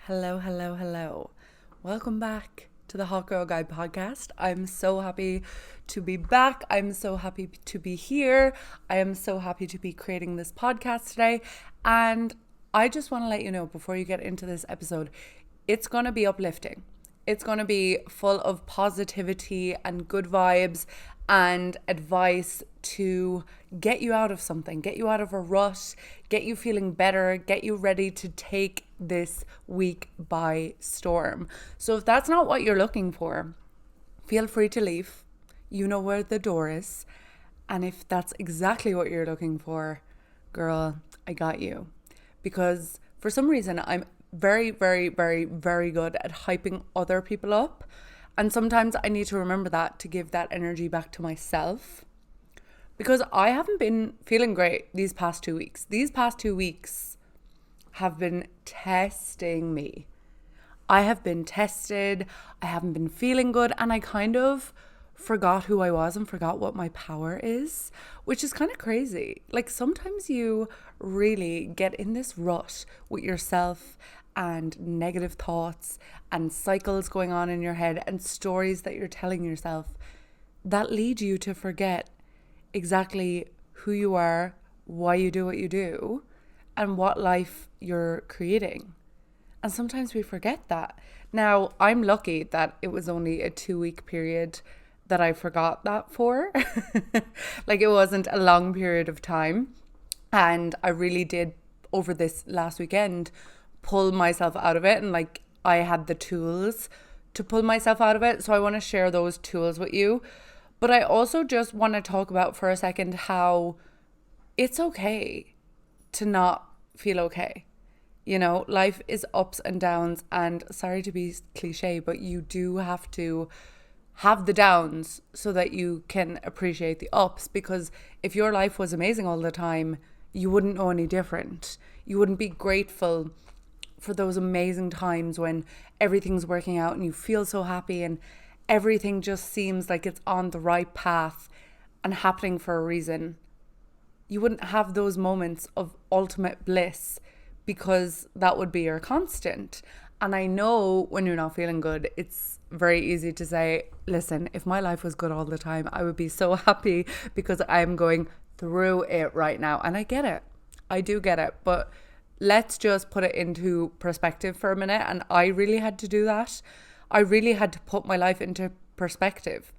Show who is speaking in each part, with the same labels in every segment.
Speaker 1: Hello, hello, hello. Welcome back to the Hot Girl Guide podcast. I'm so happy to be back. I'm so happy to be here. I am so happy to be creating this podcast today. And I just want to let you know before you get into this episode, it's going to be uplifting. It's going to be full of positivity and good vibes and advice to get you out of something, get you out of a rut, get you feeling better, get you ready to take this week by storm. So if that's not what you're looking for, feel free to leave. You know where the door is. And if that's exactly what you're looking for, girl, I got you. Because for some reason, I'm very, very, very, very good at hyping other people up. And sometimes I need to remember that to give that energy back to myself. Because I haven't been feeling great these past 2 weeks. These past 2 weeks have been testing me. I have been tested. I haven't been feeling good. And I kind of forgot who I was and forgot what my power is, which is kind of crazy. Like sometimes you really get in this rut with yourself and negative thoughts and cycles going on in your head and stories that you're telling yourself that lead you to forget exactly who you are, why you do what you do, and what life you're creating. And sometimes we forget that. Now, I'm lucky that it was only a 2-week period that I forgot that for. Like it wasn't a long period of time. And I really did, over this last weekend, pull myself out of it. And like I had the tools to pull myself out of it. So I want to share those tools with you. But I also just want to talk about for a second how it's okay to not feel okay. You know, life is ups and downs, and sorry to be cliche, but you do have to have the downs so that you can appreciate the ups, because if your life was amazing all the time, you wouldn't know any different. You wouldn't be grateful for those amazing times when everything's working out and you feel so happy and everything just seems like it's on the right path and happening for a reason. You wouldn't have those moments of ultimate bliss because that would be your constant. And I know when you're not feeling good, it's very easy to say, listen, if my life was good all the time, I would be so happy because I'm going through it right now. And I get it. I do get it. But let's just put it into perspective for a minute. And I really had to do that. I really had to put my life into perspective.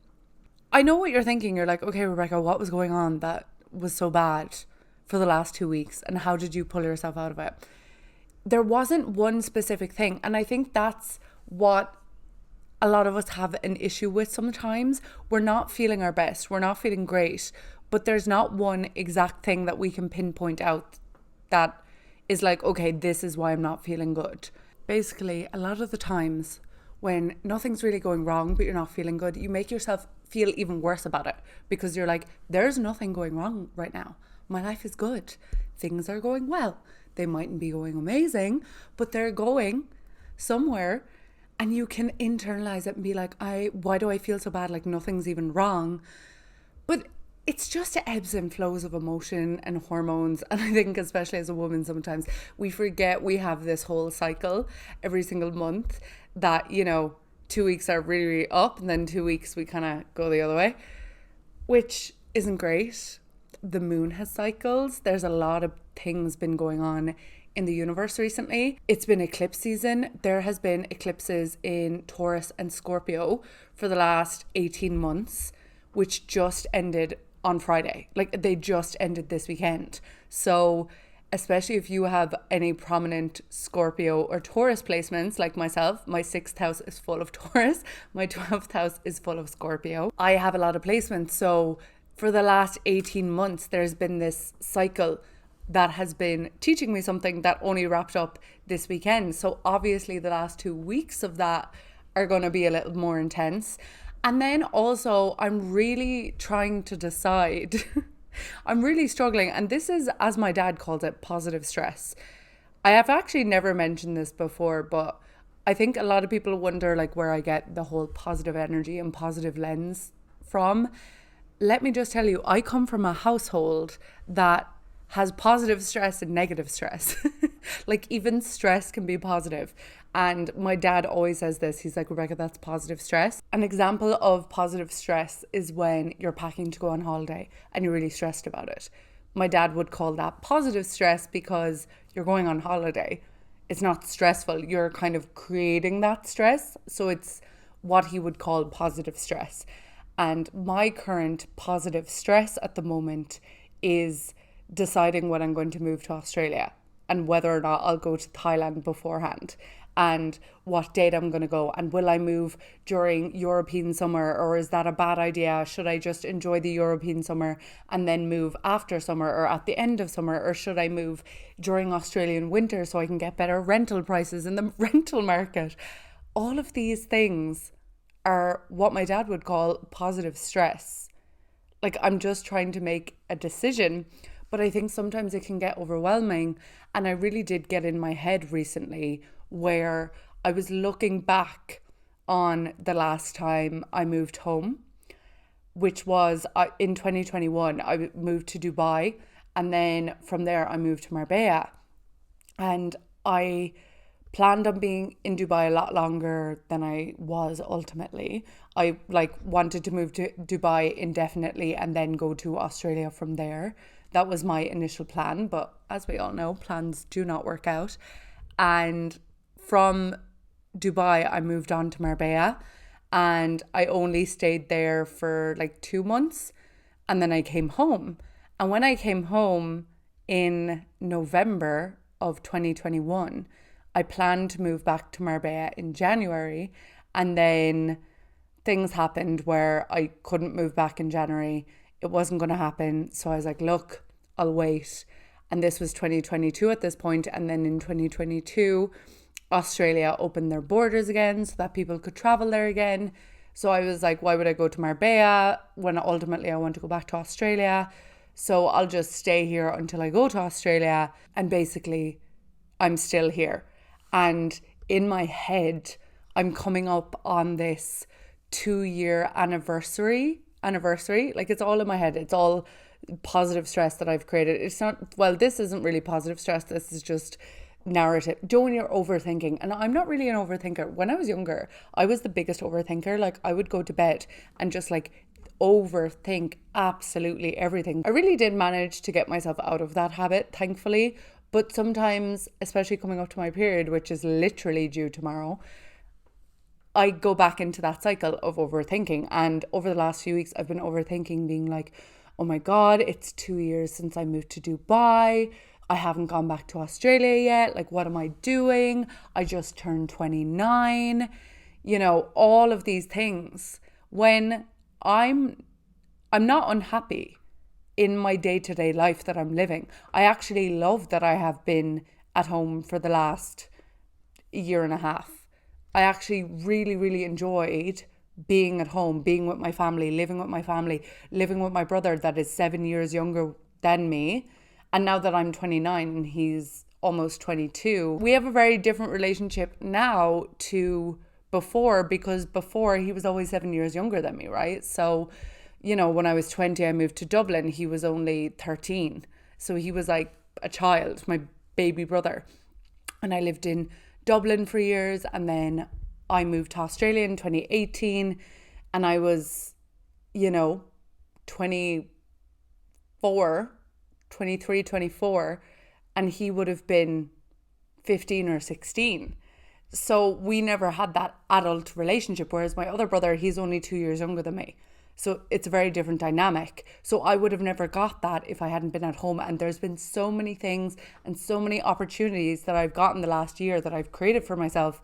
Speaker 1: I know what you're thinking. You're like, okay, Rebecca, what was going on that was so bad for the last 2 weeks? And how did you pull yourself out of it? There wasn't one specific thing. And I think that's what a lot of us have an issue with sometimes. We're not feeling our best. We're not feeling great. But there's not one exact thing that we can pinpoint out that is like, okay, this is why I'm not feeling good. Basically, a lot of the times when nothing's really going wrong, but you're not feeling good, you make yourself feel even worse about it because you're like, there's nothing going wrong right now. My life is good. Things are going well. They mightn't be going amazing, but they're going somewhere, and you can internalize it and be like, why do I feel so bad? Like nothing's even wrong. But it's just the ebbs and flows of emotion and hormones. And I think especially as a woman, sometimes we forget we have this whole cycle every single month that, 2 weeks are really, really up and then 2 weeks we kind of go the other way, which isn't great. The moon has cycles. There's a lot of things been going on in the universe recently. It's been eclipse season. There has been eclipses in Taurus and Scorpio for the last 18 months, which just ended on Friday. Like they just ended this weekend. So especially if you have any prominent Scorpio or Taurus placements like myself, my 6th house is full of Taurus, my 12th house is full of Scorpio. I have a lot of placements. So for the last 18 months, there's been this cycle that has been teaching me something that only wrapped up this weekend. So obviously the last 2 weeks of that are going to be a little more intense. And then also I'm really trying to decide, I'm really struggling. And this is, as my dad called it, positive stress. I have actually never mentioned this before, but I think a lot of people wonder like where I get the whole positive energy and positive lens from. Let me just tell you, I come from a household that has positive stress and negative stress. Like even stress can be positive. And my dad always says this. He's like, Rebecca, that's positive stress. An example of positive stress is when you're packing to go on holiday and you're really stressed about it. My dad would call that positive stress because you're going on holiday. It's not stressful. You're kind of creating that stress. So it's what he would call positive stress. And my current positive stress at the moment is deciding when I'm going to move to Australia and whether or not I'll go to Thailand beforehand and what date I'm going to go, and will I move during European summer, or is that a bad idea? Should I just enjoy the European summer and then move after summer or at the end of summer, or should I move during Australian winter so I can get better rental prices in the rental market? All of these things are what my dad would call positive stress. Like, I'm just trying to make a decision, but I think sometimes it can get overwhelming. And I really did get in my head recently where I was looking back on the last time I moved home, which was in 2021. I moved to Dubai, and then from there I moved to Marbella. And I planned on being in Dubai a lot longer than I was ultimately. I wanted to move to Dubai indefinitely and then go to Australia from there. That was my initial plan, but as we all know, plans do not work out. And from Dubai, I moved on to Marbella, and I only stayed there for 2 months, and then I came home. And when I came home in November of 2021, I planned to move back to Marbella in January, and then things happened where I couldn't move back in January. It wasn't going to happen. So I was like, look, I'll wait. And this was 2022 at this point. And then in 2022, Australia opened their borders again so that people could travel there again. So I was like, why would I go to Marbella when ultimately I want to go back to Australia? So I'll just stay here until I go to Australia. And basically, I'm still here. And in my head, I'm coming up on this 2-year anniversary. Like, it's all in my head. It's all positive stress that I've created. It's not, well, this isn't really positive stress. This is just narrative. When you're overthinking, and I'm not really an overthinker. When I was younger, I was the biggest overthinker. Like, I would go to bed and just overthink absolutely everything. I really did manage to get myself out of that habit, thankfully. But sometimes, especially coming up to my period, which is literally due tomorrow, I go back into that cycle of overthinking. And over the last few weeks, I've been overthinking, being like, oh my God, it's 2 years since I moved to Dubai. I haven't gone back to Australia yet. Like, what am I doing? I just turned 29. All of these things. When I'm not unhappy in my day-to-day life that I'm living. I actually love that I have been at home for the last year and a half. I actually really, really enjoyed being at home, being with my family, living with my brother that is 7 years younger than me. And now that I'm 29 and he's almost 22, we have a very different relationship now to before, because before he was always 7 years younger than me, right? So when I was 20, I moved to Dublin. He was only 13. So he was like a child, my baby brother. And I lived in Dublin for years. And then I moved to Australia in 2018. And I was, 23, 24. And he would have been 15 or 16. So we never had that adult relationship. Whereas my other brother, he's only 2 years younger than me. So it's a very different dynamic. So I would have never got that if I hadn't been at home. And there's been so many things and so many opportunities that I've gotten the last year that I've created for myself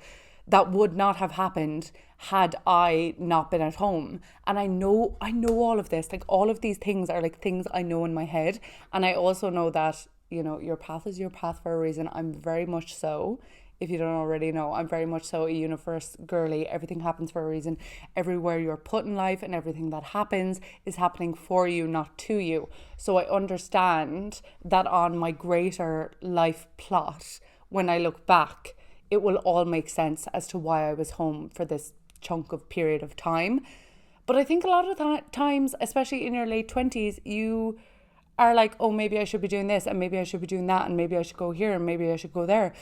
Speaker 1: that would not have happened had I not been at home. And I know all of this. All of these things are things I know in my head. And I also know that, your path is your path for a reason. I'm very much so. If you don't already know, I'm very much so a universe girly. Everything happens for a reason. Everywhere you're put in life and everything that happens is happening for you, not to you. So I understand that on my greater life plot, when I look back, it will all make sense as to why I was home for this chunk of period of time. But I think a lot of times, especially in your late 20s, you are like, oh, maybe I should be doing this and maybe I should be doing that and maybe I should go here and maybe I should go there.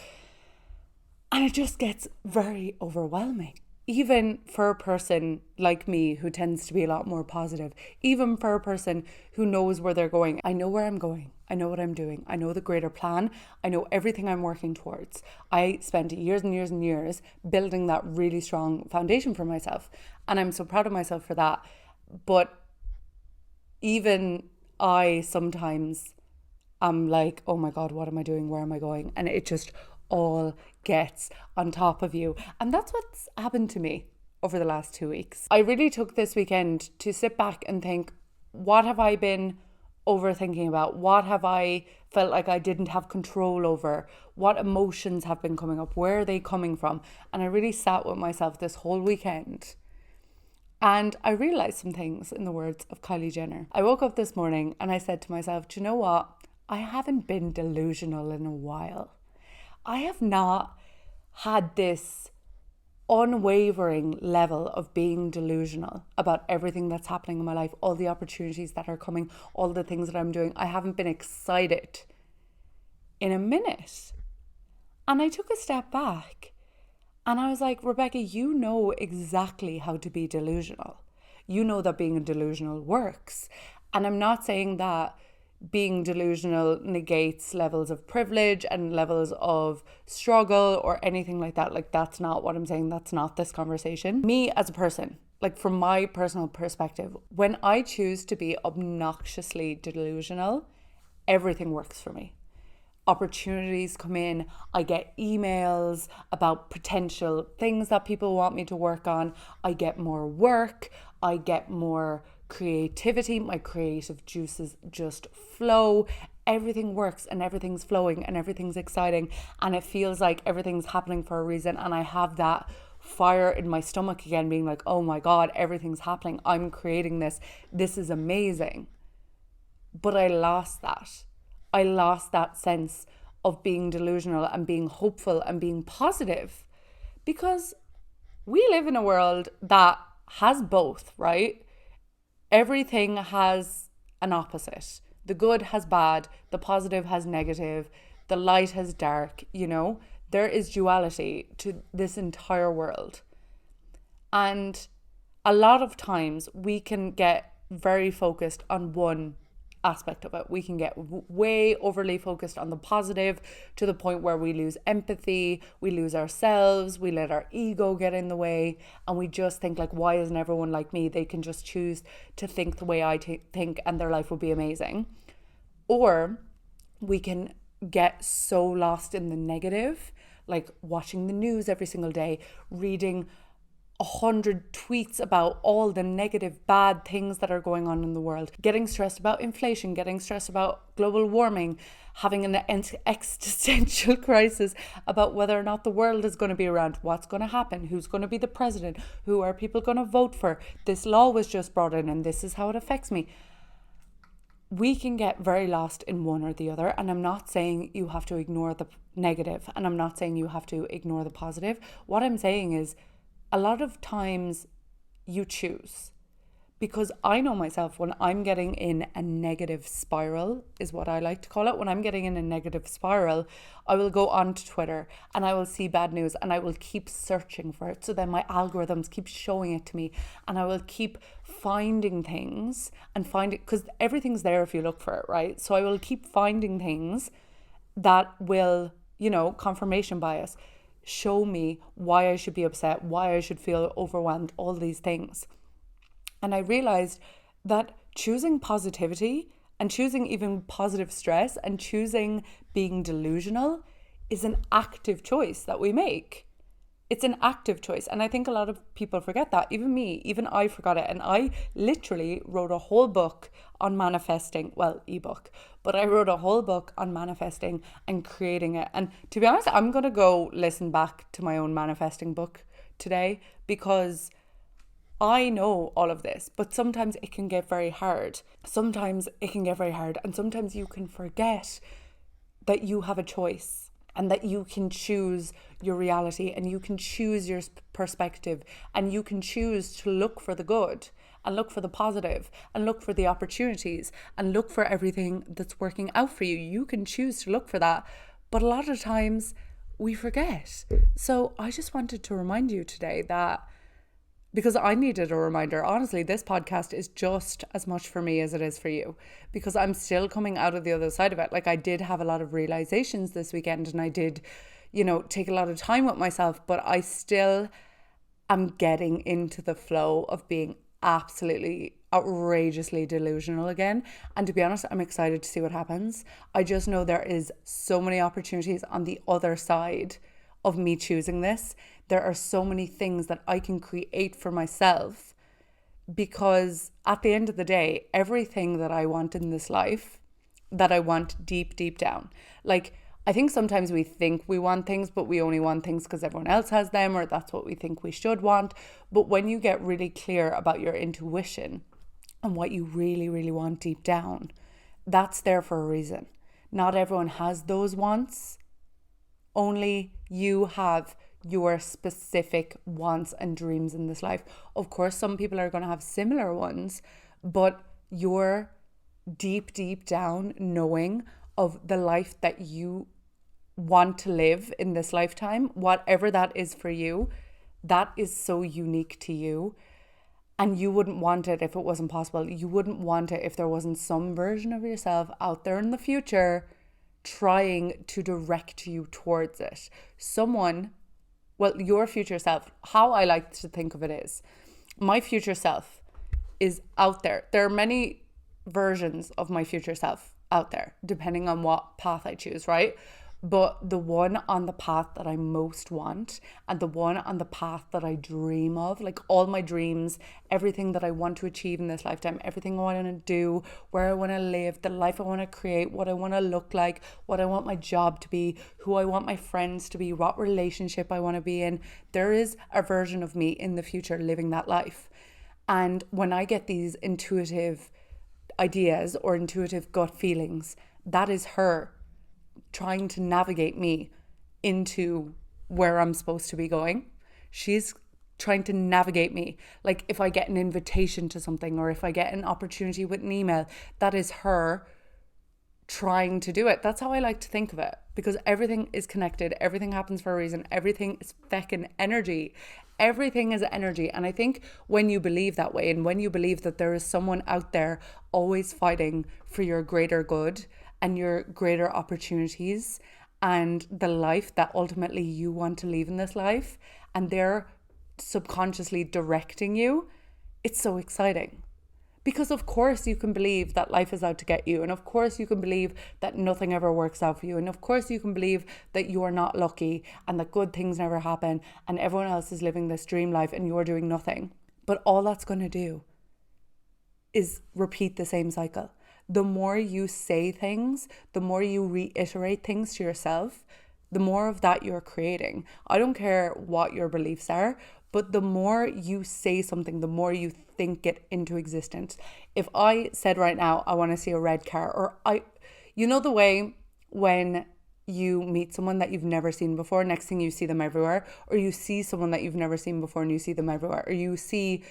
Speaker 1: And it just gets very overwhelming. Even for a person like me who tends to be a lot more positive, even for a person who knows where they're going. I know where I'm going. I know what I'm doing. I know the greater plan. I know everything I'm working towards. I spent years and years and years building that really strong foundation for myself. And I'm so proud of myself for that. But even I sometimes am like, oh my God, what am I doing? Where am I going? And it just all gets on top of you. And that's what's happened to me over the last 2 weeks. I really took this weekend to sit back and think, what have I been overthinking about? What have I felt like I didn't have control over? What emotions have been coming up? Where are they coming from? And I really sat with myself this whole weekend. And I realized some things, in the words of Kylie Jenner. I woke up this morning and I said to myself, do you know what? I haven't been delusional in a while. I have not had this unwavering level of being delusional about everything that's happening in my life, all the opportunities that are coming, all the things that I'm doing. I haven't been excited in a minute. And I took a step back and I was like, Rebecca, you know exactly how to be delusional. You know that being delusional works. And I'm not saying that being delusional negates levels of privilege and levels of struggle or anything like that. Like, that's not what I'm saying. That's not this conversation. Me as a person, like from my personal perspective, when I choose to be obnoxiously delusional, everything works for me. Opportunities come in. I get emails about potential things that people want me to work on. I get more work. I get more creativity. My creative juices just flow. Everything works and everything's flowing and everything's exciting and it feels like everything's happening for a reason, and I have that fire in my stomach again, being like, oh my God, everything's happening. I'm creating this. This is amazing. But I lost that. I lost that sense of being delusional and being hopeful and being positive, because we live in a world that has both, right? Everything has an opposite. The good has bad, the positive has negative, the light has dark, you know? There is duality to this entire world. And a lot of times we can get very focused on one aspect of it. We can get way overly focused on the positive to the point where we lose empathy, we lose ourselves, we let our ego get in the way, and we just think like, why isn't everyone like me? They can just choose to think the way I think and their life will be amazing. Or we can get so lost in the negative, like watching the news every single day, reading 100 tweets about all the negative, bad things that are going on in the world, getting stressed about inflation, getting stressed about global warming, having an existential crisis about whether or not the world is going to be around, what's going to happen, who's going to be the president, who are people going to vote for, this law was just brought in and this is how it affects me. We can get very lost in one or the other, and I'm not saying you have to ignore the negative, and I'm not saying you have to ignore the positive. What I'm saying is, a lot of times you choose, because I know myself, when I'm getting in a negative spiral, is what I like to call it. When I'm getting in a negative spiral, I will go onto Twitter and I will see bad news and I will keep searching for it. So then my algorithms keep showing it to me and I will keep finding things and find it, because everything's there if you look for it, right? So I will keep finding things that will, you know, confirmation bias, show me why I should be upset, why I should feel overwhelmed, all these things. And I realized that choosing positivity and choosing even positive stress and choosing being delusional is an active choice that we make. It's an active choice. And I think a lot of people forget that. Even me, even I forgot it. And I literally wrote a whole book on manifesting, well, ebook, but I wrote a whole book on manifesting and creating it. And to be honest, I'm going to go listen back to my own manifesting book today, because I know all of this, but sometimes it can get very hard. And sometimes you can forget that you have a choice. and that you can choose your reality and you can choose your perspective and you can choose to look for the good and look for the positive and look for the opportunities and look for everything that's working out for you. You can choose to look for that. But a lot of times we forget. So I just wanted to remind you today that, because I needed a reminder. Honestly, this podcast is just as much for me as it is for you, because I'm still coming out of the other side of it. Like, I did have a lot of realizations this weekend and I did, take a lot of time with myself, but I still am getting into the flow of being absolutely outrageously delusional again. And to be honest, I'm excited to see what happens. I just know there is so many opportunities on the other side of me choosing this. There are so many things that I can create for myself, because at the end of the day, everything that I want in this life, that I want deep, deep down. Like, I think sometimes we think we want things, but we only want things because everyone else has them, or that's what we think we should want. But when you get really clear about your intuition and what you really, really want deep down, that's there for a reason. Not everyone has those wants. Only you have your specific wants and dreams in this life. Of course, some people are going to have similar ones, but your deep, deep down knowing of the life that you want to live in this lifetime, whatever that is for you, that is so unique to you. And you wouldn't want it if it wasn't possible. You wouldn't want it if there wasn't some version of yourself out there in the future trying to direct you towards it. Your future self, how I like to think of it is, my future self is out there. There are many versions of my future self out there, depending on what path I choose, right? But the one on the path that I most want, and the one on the path that I dream of, like all my dreams, everything that I want to achieve in this lifetime, everything I want to do, where I want to live, the life I want to create, what I want to look like, what I want my job to be, who I want my friends to be, what relationship I want to be in. There is a version of me in the future living that life. And when I get these intuitive ideas or intuitive gut feelings, that is her trying to navigate me into where I'm supposed to be going. She's trying to navigate me. Like, if I get an invitation to something, or if I get an opportunity with an email, that is her trying to do it. That's how I like to think of it, because everything is connected. Everything happens for a reason. Everything is feckin' energy. Everything is energy. And I think when you believe that way, and when you believe that there is someone out there always fighting for your greater good and your greater opportunities and the life that ultimately you want to live in this life, and they're subconsciously directing you, it's so exciting. Because of course you can believe that life is out to get you, and of course you can believe that nothing ever works out for you, and of course you can believe that you are not lucky and that good things never happen and everyone else is living this dream life and you're doing nothing. But all that's going to do is repeat the same cycle. The more you say things, the more you reiterate things to yourself, the more of that you're creating. I don't care what your beliefs are, but the more you say something, the more you think it into existence. If I said right now, I want to see a red car, or the way when you meet someone that you've never seen before, next thing you see them everywhere, or you see someone that you've never seen before and you see them everywhere, or you see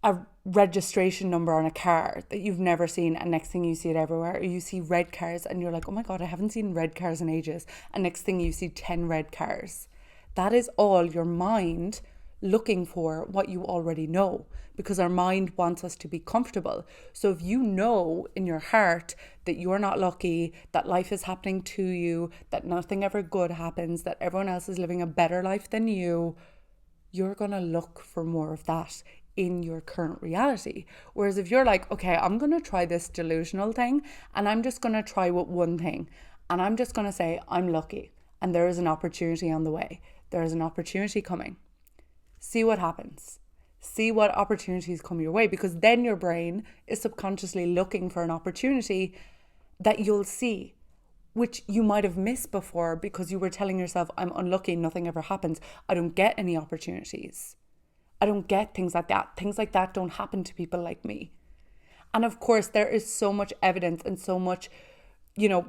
Speaker 1: a registration number on a car that you've never seen and next thing you see it everywhere, or you see red cars and you're like, oh my God, I haven't seen red cars in ages, and next thing you see 10 red cars. That is all your mind looking for what you already know, because our mind wants us to be comfortable. So if you know in your heart that you're not lucky, that life is happening to you, that nothing ever good happens, that everyone else is living a better life than you, you're going to look for more of that in your current reality. Whereas if you're like, okay, I'm going to try this delusional thing, and I'm just going to try with one thing, and I'm just going to say I'm lucky and there is an opportunity on the way, there is an opportunity coming, see what happens, see what opportunities come your way, because then your brain is subconsciously looking for an opportunity that you'll see, which you might have missed before because you were telling yourself, I'm unlucky, nothing ever happens, I don't get any opportunities, I don't get things like that. Things like that don't happen to people like me. And of course, there is so much evidence and so much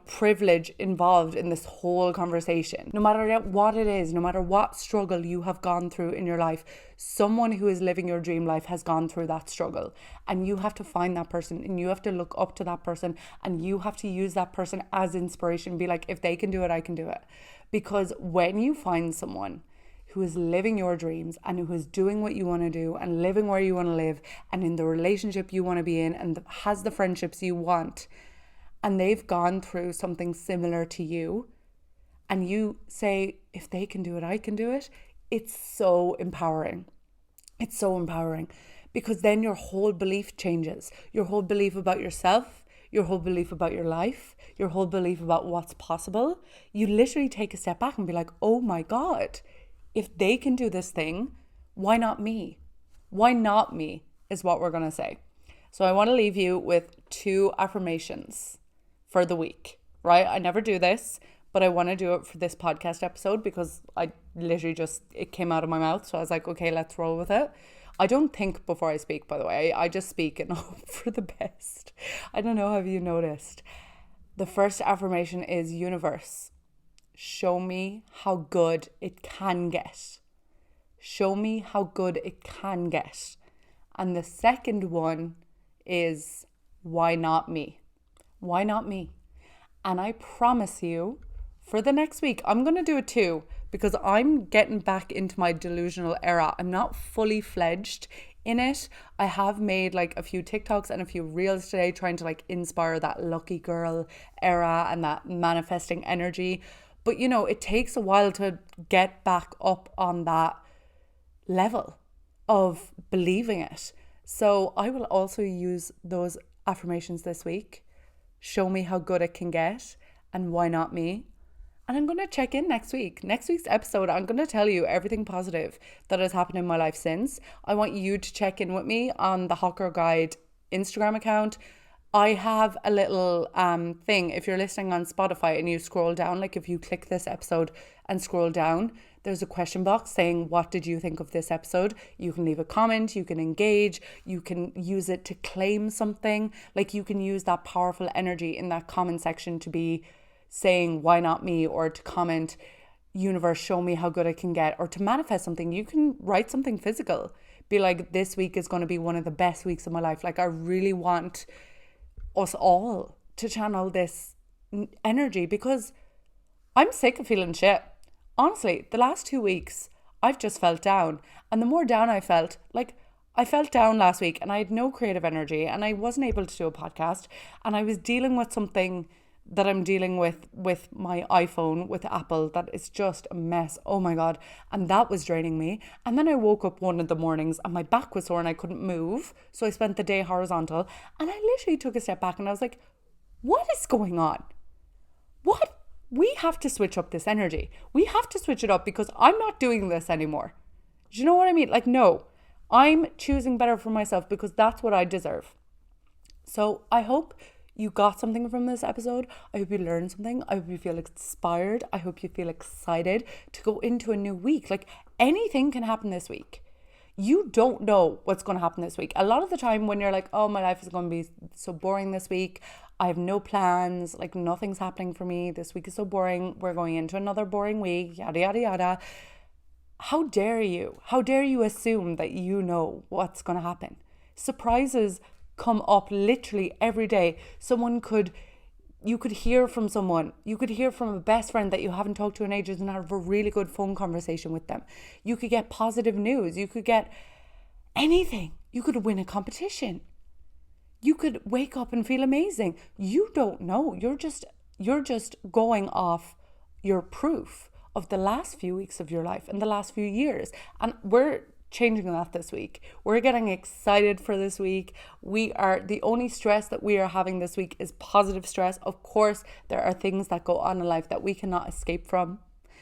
Speaker 1: privilege involved in this whole conversation. No matter what it is, no matter what struggle you have gone through in your life, someone who is living your dream life has gone through that struggle. And you have to find that person, and you have to look up to that person, and you have to use that person as inspiration. Be like, if they can do it, I can do it. Because when you find someone who is living your dreams and who is doing what you want to do and living where you want to live and in the relationship you want to be in and has the friendships you want, and they've gone through something similar to you, and you say, if they can do it, I can do it, it's so empowering. It's so empowering, because then your whole belief changes. Your whole belief about yourself, your whole belief about your life, your whole belief about what's possible. You literally take a step back and be like, oh my God, if they can do this thing, why not me? Why not me is what we're going to say. So I want to leave you with 2 affirmations for the week, right? I never do this, but I want to do it for this podcast episode because I literally it came out of my mouth. So I was like, okay, let's roll with it. I don't think before I speak, by the way. I just speak and hope for the best. I don't know, have you noticed? The first affirmation is, universe, show me how good it can get. Show me how good it can get. And the second one is, why not me? Why not me? And I promise you, for the next week, I'm going to do it too, because I'm getting back into my delusional era. I'm not fully fledged in it. I have made like a few TikToks and a few reels today trying to like inspire that lucky girl era and that manifesting energy. But it takes a while to get back up on that level of believing it. So I will also use those affirmations this week. Show me how good it can get, and why not me? And I'm going to check in next week. Next week's episode, I'm going to tell you everything positive that has happened in my life since. I want you to check in with me on the Hot Girl Guide Instagram account. I have a little thing. If you're listening on Spotify and you scroll down, like if you click this episode and scroll down, there's a question box saying, what did you think of this episode? You can leave a comment, you can engage, you can use it to claim something. Like you can use that powerful energy in that comment section to be saying, why not me? Or to comment, universe, show me how good I can get. Or to manifest something. You can write something physical. Be like, this week is going to be one of the best weeks of my life. Like I really want us all to channel this energy, because I'm sick of feeling shit. Honestly, the last 2 weeks, I've just felt down. And the more down I felt, like I felt down last week and I had no creative energy and I wasn't able to do a podcast, and I was dealing with something that I'm dealing with my iPhone, with Apple, that is just a mess. Oh my God. And that was draining me. And then I woke up one of the mornings and my back was sore and I couldn't move. So I spent the day horizontal, and I literally took a step back and I was like, what is going on? What? We have to switch up this energy. We have to switch it up, because I'm not doing this anymore. Do you know what I mean? Like, no, I'm choosing better for myself because that's what I deserve. So I hope you got something from this episode. I hope you learned something. I hope you feel inspired. I hope you feel excited to go into a new week. Like, anything can happen this week. You don't know what's going to happen this week. A lot of the time when you're like, oh, my life is going to be so boring this week, I have no plans, like nothing's happening for me, this week is so boring, we're going into another boring week, yada, yada, yada. How dare you? How dare you assume that you know what's going to happen? Surprises come up literally every day. You could hear from someone. You could hear from a best friend that you haven't talked to in ages and have a really good phone conversation with them. You could get positive news. You could get anything. You could win a competition. You could wake up and feel amazing. You don't know. You're just going off your proof of the last few weeks of your life and the last few years. And we're changing that this week. We're getting excited for this week. The only stress that we are having this week is positive stress. Of course, there are things that go on in life that we cannot escape from.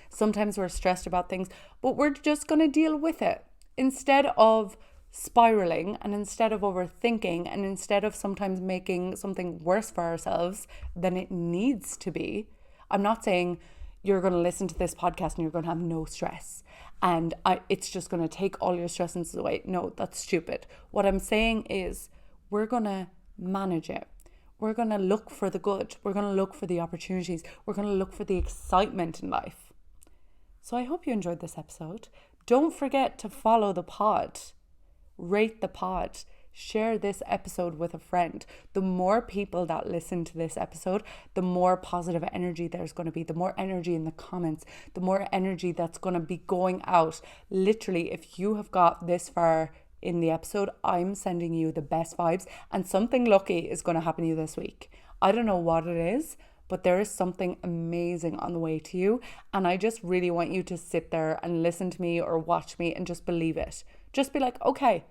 Speaker 1: Sometimes we're stressed about things, but we're just going to deal with it. Instead of spiraling, and instead of overthinking, and instead of sometimes making something worse for ourselves than it needs to be. I'm not saying you're going to listen to this podcast and you're going to have no stress and it's just going to take all your stresses away. No, that's stupid. What I'm saying is we're going to manage it. we're going to look for the good. We're going to look for the opportunities. We're going to look for the excitement in life. So I hope you enjoyed this episode. Don't forget to follow the pod, rate the pod, share this episode with a friend. The more people that listen to this episode, the more positive energy there's going to be, the more energy in the comments, the more energy that's going to be going out. Literally, if you have got this far in the episode, I'm sending you the best vibes, and something lucky is going to happen to you this week. I don't know what it is, but there is something amazing on the way to you. And I just really want you to sit there and listen to me or watch me and just believe it. Just be like, okay,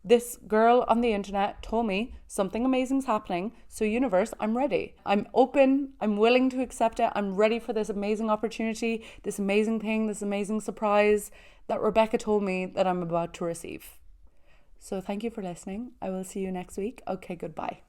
Speaker 1: this girl on the internet told me something amazing's happening. So universe, I'm ready. I'm open. I'm willing to accept it. I'm ready for this amazing opportunity, this amazing thing, this amazing surprise that Rebecca told me that I'm about to receive. So thank you for listening. I will see you next week. Okay, goodbye.